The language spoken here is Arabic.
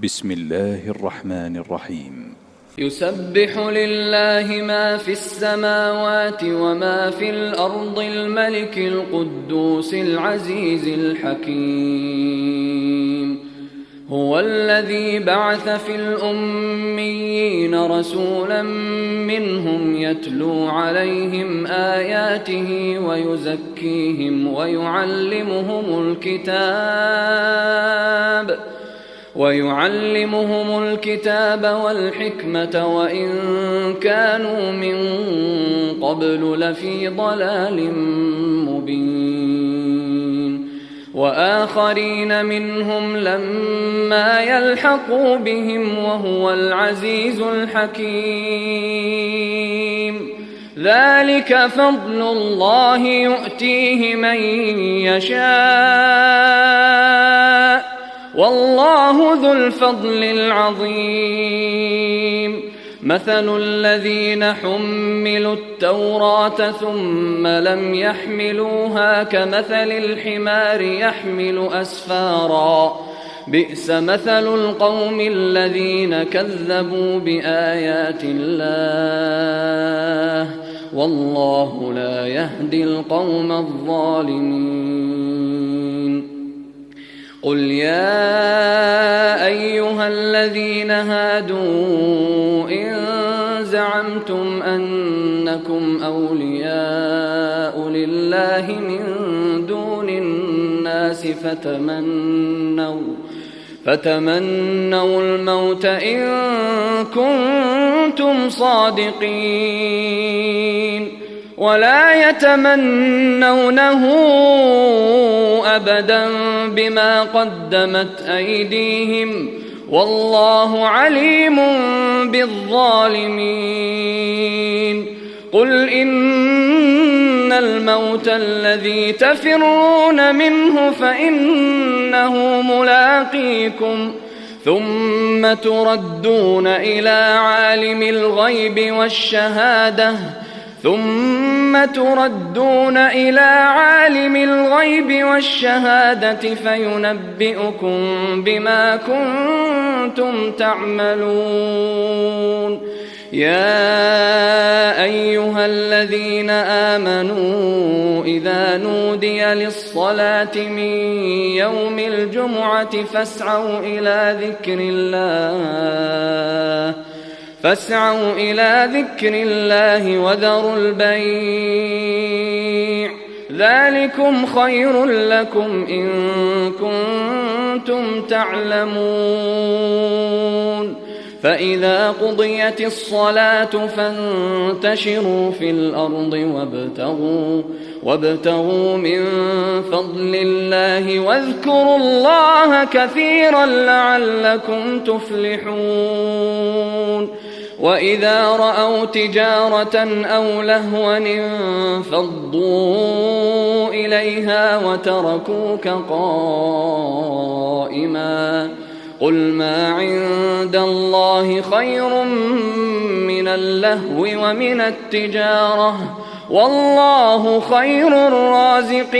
بسم الله الرحمن الرحيم. يسبح لله ما في السماوات وما في الأرض الملك القدوس العزيز الحكيم. هو الذي بعث في الأميين رسولا منهم يتلو عليهم آياته ويزكيهم ويعلمهم الكتاب والحكمة وإن كانوا من قبل لفي ضلال مبين. وآخرين منهم لما يلحقوا بهم وهو العزيز الحكيم. ذلك فضل الله يؤتيه من يشاء والله ذو الفضل العظيم. مثل الذين حملوا التوراة ثم لم يحملوها كمثل الحمار يحمل أسفارا بئس مثل القوم الذين كذبوا بآيات الله والله لا يهدي القوم الظالمين. قل يا أيها الذين هادوا إن زعمتم أنكم أولياء لله من دون الناس فتمنوا الموت إن كنتم صادقين ولا يتمنونه أبدا بما قدمت أيديهم والله عليم بالظالمين. قل إن الموت الذي تفرون منه فإنه ملاقيكم ثم تردون إلى عالم الغيب والشهادة فينبئكم بما كنتم تعملون. يا أيها الذين آمنوا إذا نودي للصلاة من يوم الجمعة فاسعوا إلى ذكر الله وذروا البيع ذلكم خير لكم إن كنتم تعلمون. فإذا قضيت الصلاة فانتشروا في الأرض وابتغوا من فضل الله واذكروا الله كثيرا لعلكم تفلحون. وإذا رأوا تجارة أو لهوا انفضوا إليها وتركوك قائما. قل ما عند الله خير من اللهو ومن التجارة والله خير الرازقين.